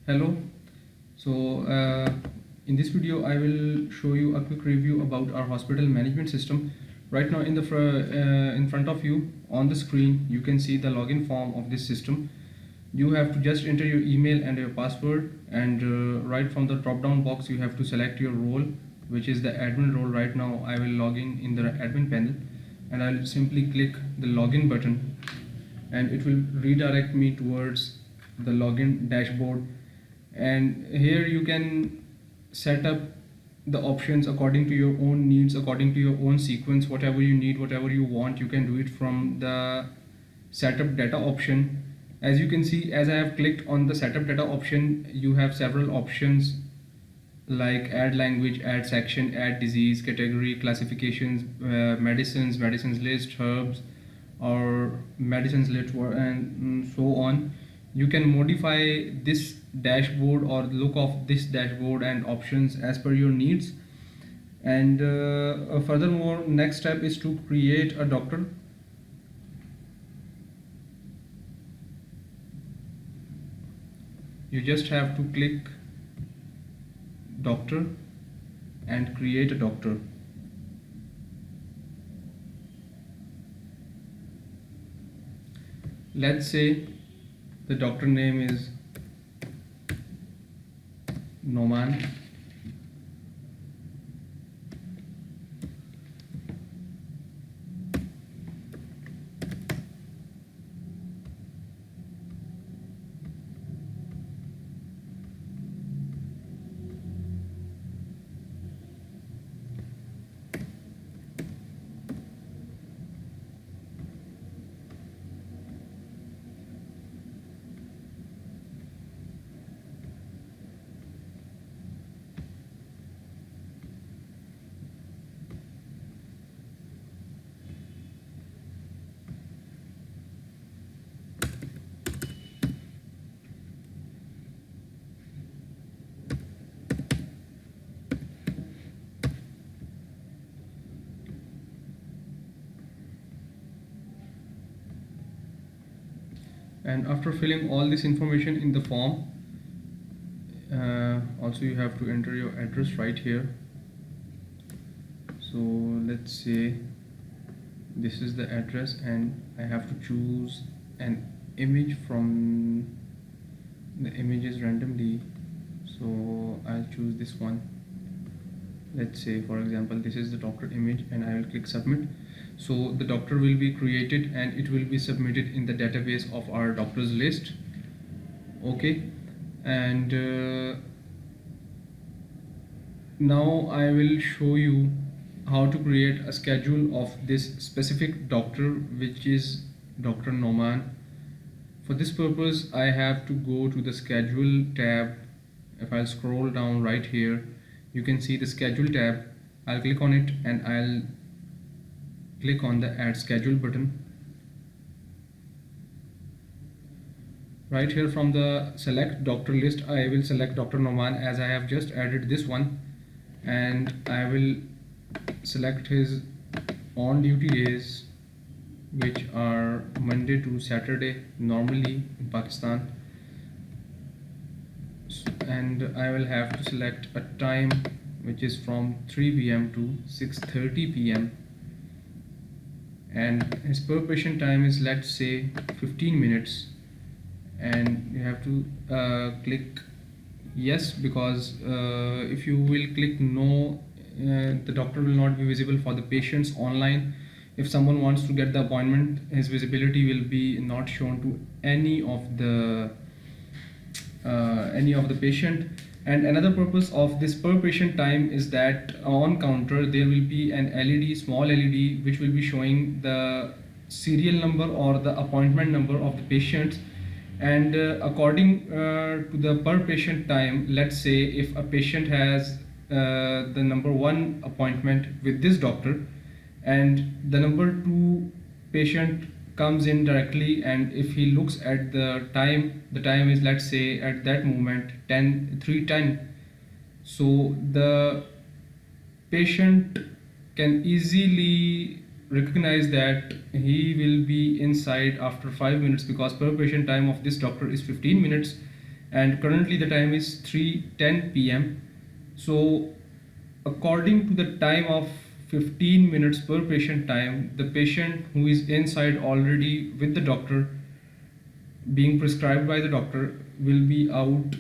Hello. In this video I will show you a quick review about our hospital management system. Right now in front of you on the screen you can see the login form of this system. You have to just enter your email and your password, and right from the drop down box you have to select your role, which is the admin role. Right now I will log in the admin panel, and I'll simply click the login button, and it will redirect me towards the login dashboard. And here you can set up the options according to your own needs, according to your own sequence. Whatever you need, whatever you want, you can do it from the setup data option. As you can see, as I have clicked on the setup data option, you have several options like add language, add section, add disease, category, classifications, medicines list, herbs, or medicines list, and so on. You can modify this dashboard or look of this dashboard and options as per your needs. And furthermore, next step is to create a doctor. You just have to click doctor and create a doctor. Let's say the doctor name is Noman. And after filling all this information in the form, also you have to enter your address right here. So let's say this is the address, and I have to choose an image from the images randomly. So I'll choose this one. Let's say, for example, this is the doctor image, and I will click submit. So the doctor will be created and it will be submitted in the database of our doctors list. Okay, and now I will show you how to create a schedule of this specific doctor, which is Dr. Noman. For this purpose I have to go to the schedule tab. If I scroll down right here, you can see the schedule tab. I'll click on it and I'll click on the add schedule button. Right here from the select doctor list, I will select Dr. Noman, as I have just added this one, and I will select his on duty days, which are Monday to Saturday normally in Pakistan, and I will have to select a time which is from 3 p.m. to 6:30 p.m. and his per patient time is, let's say, 15 minutes, and you have to click yes, because if you will click no, the doctor will not be visible for the patients online. If someone wants to get the appointment, his visibility will be not shown to any of the patient. And another purpose of this per patient time is that on counter there will be an LED, small LED, which will be showing the serial number or the appointment number of the patients. And according to the per patient time, let's say if a patient has the number 1 appointment with this doctor, and the number 2 patient comes in directly, and if he looks at the time is, let's say, at that moment 3:10. So the patient can easily recognize that he will be inside after 5 minutes, because per patient time of this doctor is 15 minutes, and currently the time is 3:10 p.m. So according to the time of 15 minutes per patient time, the patient who is inside already with the doctor, being prescribed by the doctor, will be out.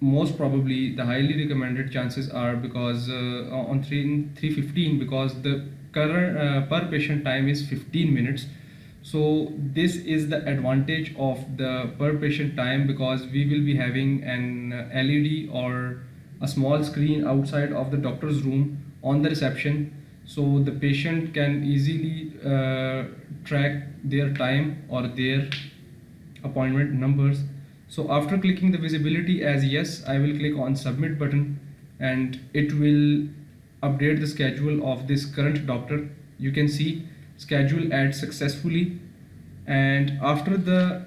Most probably the highly recommended chances are, because on 3:15, because the current per patient time is 15 minutes. So this is the advantage of the per patient time, because we will be having an LED or a small screen outside of the doctor's room on the reception, so the patient can easily track their time or their appointment numbers. So after clicking the visibility as yes, I will click on submit button, and it will update the schedule of this current doctor. You can see schedule add successfully, and after the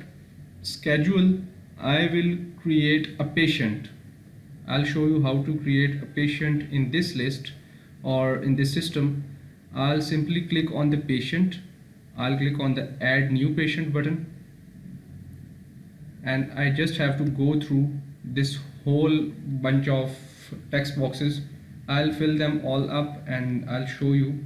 schedule I will create a patient. I'll show you how to create a patient in this list or in this system. I'll simply click on the patient. I'll click on the add new patient button, and I just have to go through this whole bunch of text boxes. I'll fill them all up and I'll show you.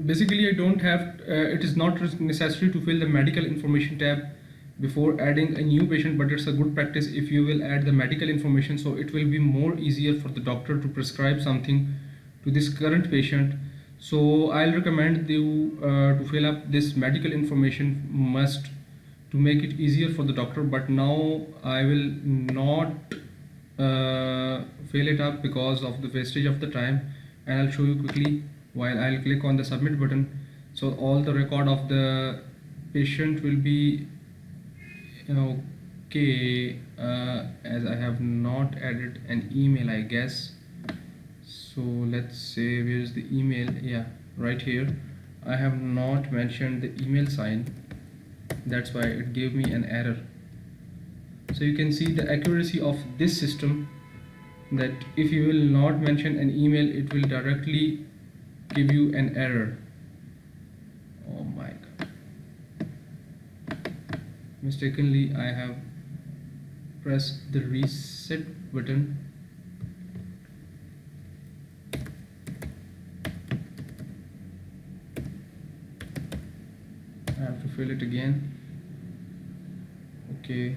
Basically I don't have it is not necessary to fill the medical information tab before adding a new patient, but it's a good practice if you will add the medical information, so it will be more easier for the doctor to prescribe something to this current patient. So I'll recommend you to fill up this medical information must, to make it easier for the doctor. But now I will not fill it up because of the wastage of the time, and I'll show you quickly while I'll click on the submit button. So all the record of the patient will be okay, as I have not added an email, I guess. So let's say, where's the email? Yeah, right here. I have not mentioned the email sign, that's why it gave me an error. So you can see the accuracy of this system, that if you will not mention an email, it will directly give you an error. Oh my god, mistakenly I have pressed the reset button. I have to fill it again. Okay,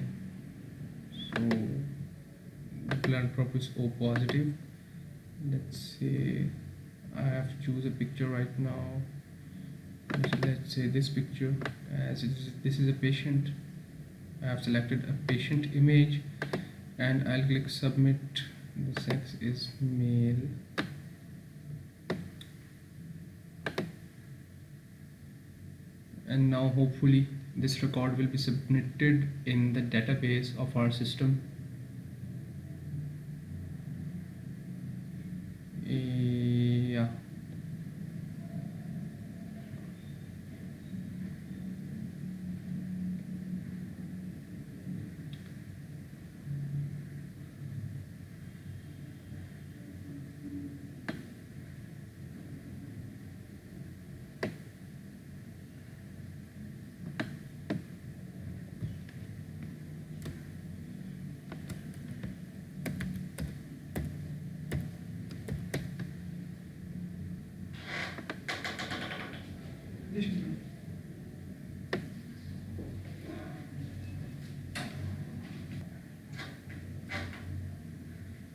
so blood prop is O positive. Let's say I have to choose a picture right now. Let's say this picture, as this is a patient. I have selected a patient image and I'll click submit. The sex is male. And now hopefully this record will be submitted in the database of our system. Yeah.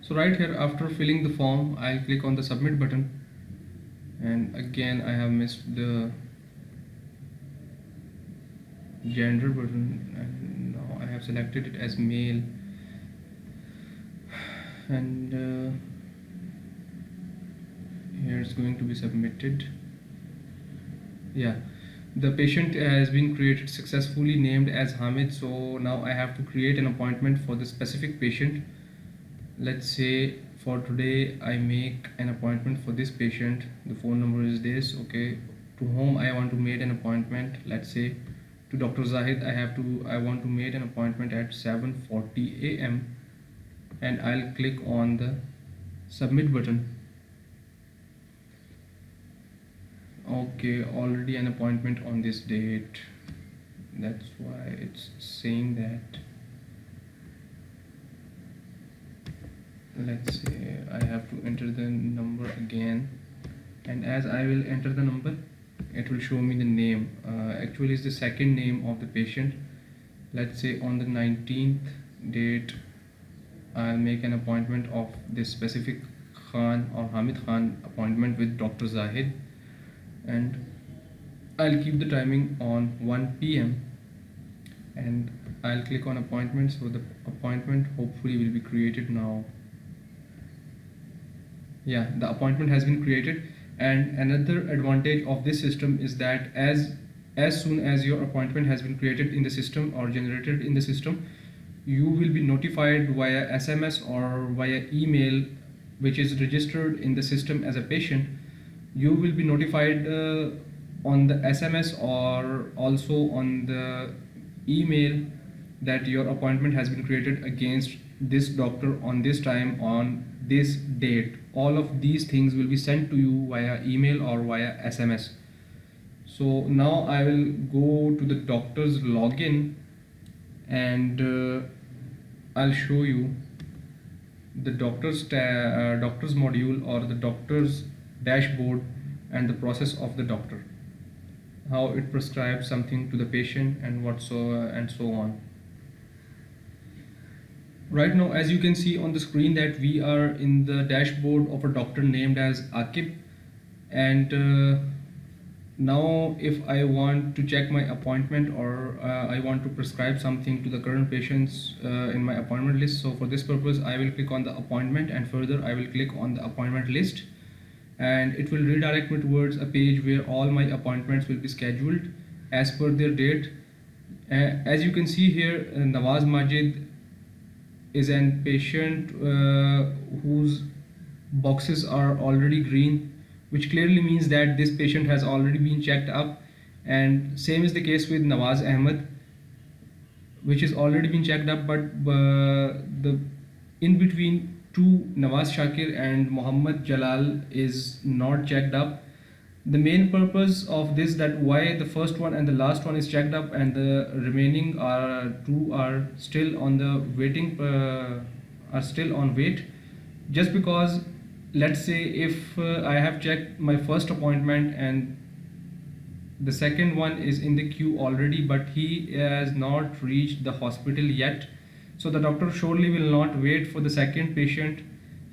So right here, after filling the form, I'll click on the submit button, and again I have missed the gender button, and now I have selected it as male, and here it's going to be submitted. Yeah, the patient has been created successfully, named as Hamid. So now I have to create an appointment for the specific patient. Let's say for today I make an appointment for this patient. The phone number is this. Okay, to whom I want to make an appointment. Let's say to Dr. Zahid. I want to make an appointment at 7:40 a.m. and I'll click on the submit button. Okay, already an appointment on this date. That's why it's saying that. Let's say I have to enter the number again, and as I will enter the number, it will show me the name. Actually it's the second name of the patient. Let's say on the 19th date I'll make an appointment of this specific Khan or Hamid Khan appointment with Dr. Zahid, and I'll keep the timing on 1 p.m. and I'll click on appointment. So the appointment hopefully will be created now. Yeah, the appointment has been created. And another advantage of this system is that as soon as your appointment has been created in the system or generated in the system, you will be notified via SMS or via email, which is registered in the system as a patient. You will be notified on the SMS or also on the email that your appointment has been created against this doctor on this time on this date. All of these things will be sent to you via email or via SMS. So now I will go to the doctor's login, and I'll show you the doctor's module or the doctor's dashboard and the process of the doctor, how it prescribes something to the patient and so on. Right now, as you can see on the screen, that we are in the dashboard of a doctor named as Akib, and now if I want to check my appointment or I want to prescribe something to the current patients in my appointment list, so for this purpose I will click on the appointment, and further I will click on the appointment list, and it will redirect me towards a page where all my appointments will be scheduled as per their date. As you can see here, Nawaz Majid is a patient whose boxes are already green, which clearly means that this patient has already been checked up. And same is the case with Nawaz Ahmed, which is already been checked up, but the in between two, Nawaz Shakir and Muhammad Jalal, is not checked up. The main purpose of this, that why the first one and the last one is checked up and the remaining two are still on the waiting are still on wait, just because let's say if I have checked my first appointment and the second one is in the queue already, but he has not reached the hospital yet, so the doctor surely will not wait for the second patient.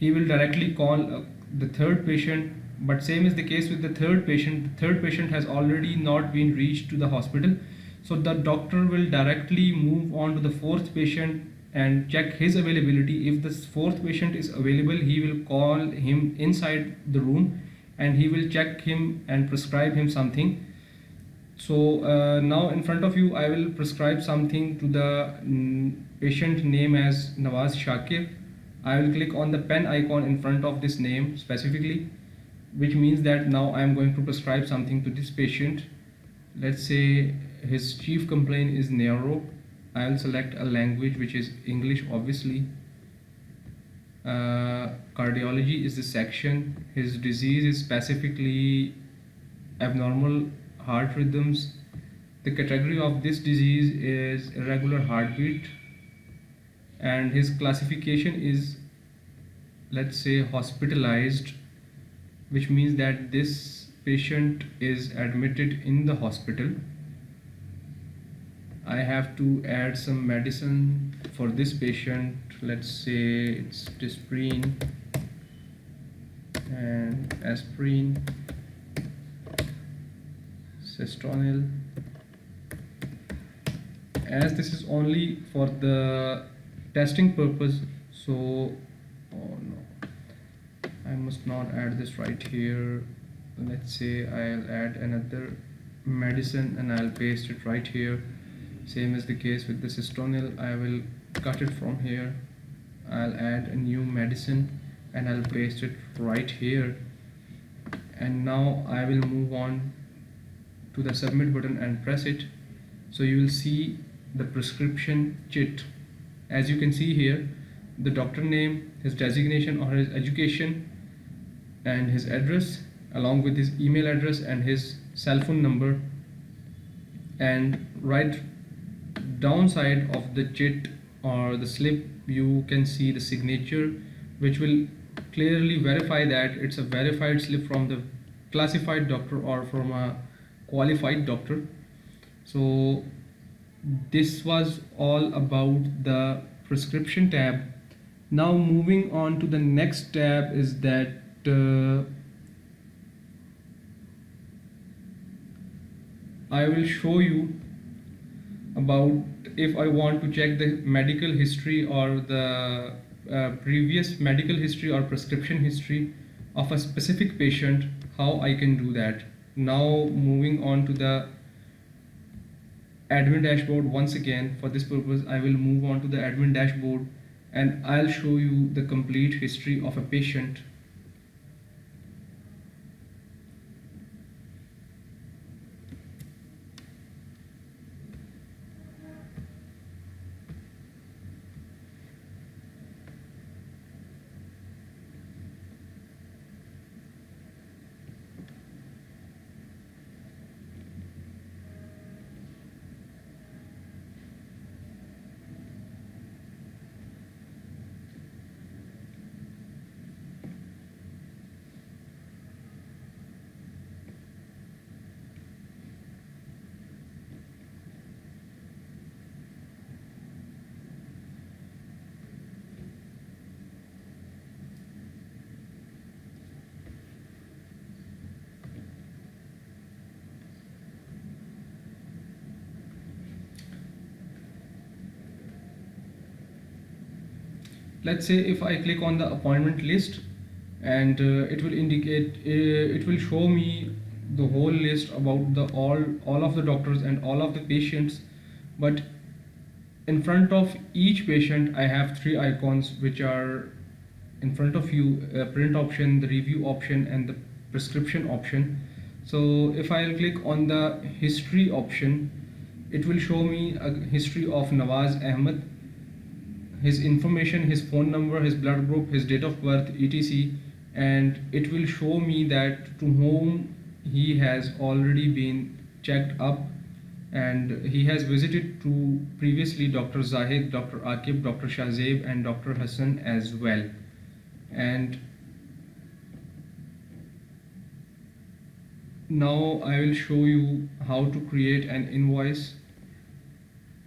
He will directly call the third patient. But same is the case with the third patient. The third patient has already not been reached to the hospital, so the doctor will directly move on to the fourth patient and check his availability. If the fourth patient is available, he will call him inside the room and he will check him and prescribe him something. So now in front of you I will prescribe something to the patient name as Nawaz Shakir. I will click on the pen icon in front of this name specifically, which means that now I am going to prescribe something to this patient. Let's say his chief complaint is neuro. I will select a language which is English, obviously. Cardiology is the section. His disease is specifically abnormal heart rhythms. The category of this disease is irregular heartbeat, and his classification is, let's say, hospitalized, which means that this patient is admitted in the hospital. I have to add some medicine for this patient. Let's say it's Disprin and aspirin, Cystronil. As this is only for the testing purpose, so oh no, I must not add this right here. Let's say I'll add another medicine and I'll paste it right here. Same as the case with the Cystronil, I will cut it from here. I'll add a new medicine and I'll paste it right here. And now I will move on to the submit button and press it. So you will see the prescription chit. As you can see here, the doctor name, his designation or his education, and his address, along with his email address and his cell phone number. And right downside of the chit or the slip, you can see the signature, which will clearly verify that it's a verified slip from the classified doctor or from a qualified doctor. So this was all about the prescription tab. Now moving on to the next tab is that I will show you about if I want to check the medical history or the previous medical history or prescription history of a specific patient, how I can do that. Now moving on to the admin dashboard. Once again, for this purpose I will move on to the admin dashboard and I'll show you the complete history of a patient. Let's say if I click on the appointment list, and it will indicate, it will show me the whole list about the all of the doctors and all of the patients. But in front of each patient I have three icons which are in front of you: print option, the review option, and the prescription option. So if I'll click on the history option, it will show me a history of Nawaz Ahmed, his information, his phone number, his blood group, his date of birth, etc. And it will show me that to whom he has already been checked up, and he has visited to previously Dr. Zahid, Dr. Akib, Dr. Shahzeb, and Dr. Hassan as well. And now I will show you how to create an invoice.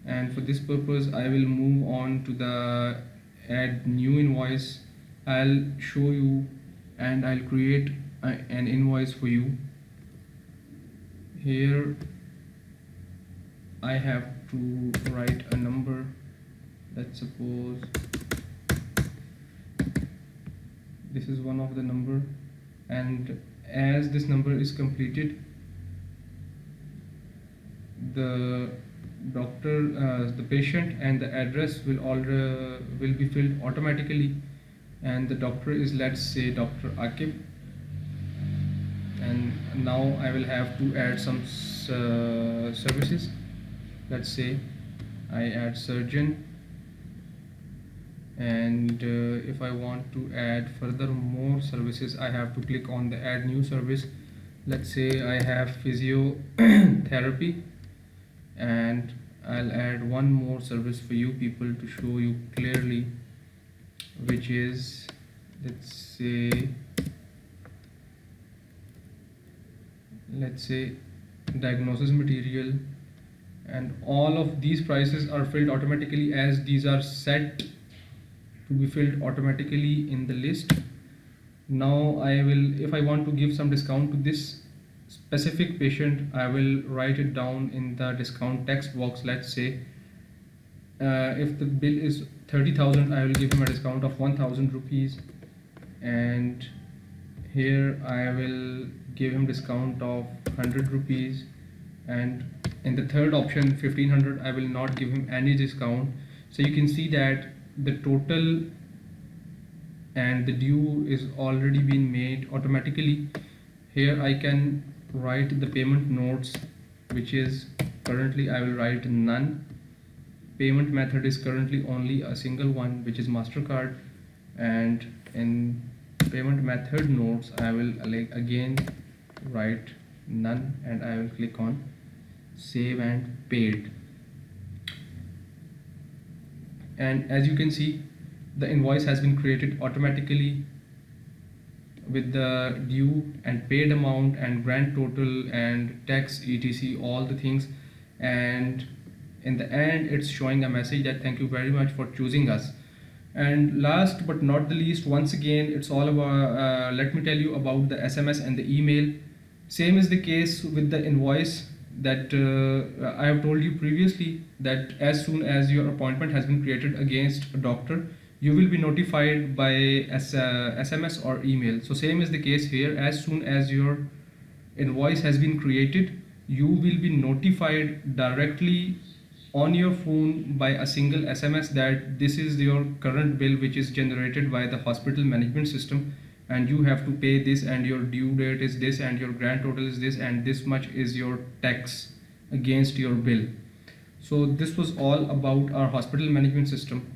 And for this purpose I will move on to the add new invoice. I'll show you and I'll create an invoice for you. Here I have to write a number. Let's suppose this is one of the number, and as this number is completed, the doctor, the patient and the address will be filled automatically. And the doctor is, let's say, Dr. Akib. And now I will have to add some services. Let's say I add surgeon, and if I want to add further more services, I have to click on the add new service. Let's say I have physiotherapy, and I'll add one more service for you people to show you clearly, which is, let's say diagnosis material, and all of these prices are filled automatically, as these are set to be filled automatically in the list. Now I will, if I want to give some discount to this specific patient, I will write it down in the discount text box. Let's say if the bill is 30,000, I will give him a discount of 1,000 rupees, and here I will give him discount of 100 rupees, and in the third option 1500, I will not give him any discount. So you can see that the total and the due is already been made automatically. Here I can write the payment notes, which is currently I will write none. Payment method is currently only a single one, which is MasterCard, and in payment method notes I will again write none, and I will click on save and paid. And as you can see, the invoice has been created automatically with the due and paid amount and grand total and tax etc, all the things, and in the end it's showing a message that thank you very much for choosing us. And last but not the least, once again it's all about let me tell you about the SMS and the email. Same is the case with the invoice that I have told you previously, that as soon as your appointment has been created against a doctor, you will be notified by SMS or email. So same is the case here. As soon as your invoice has been created, you will be notified directly on your phone by a single SMS that this is your current bill which is generated by the hospital management system, and you have to pay this, and your due date is this, and your grand total is this, and this much is your tax against your bill. So this was all about our hospital management system.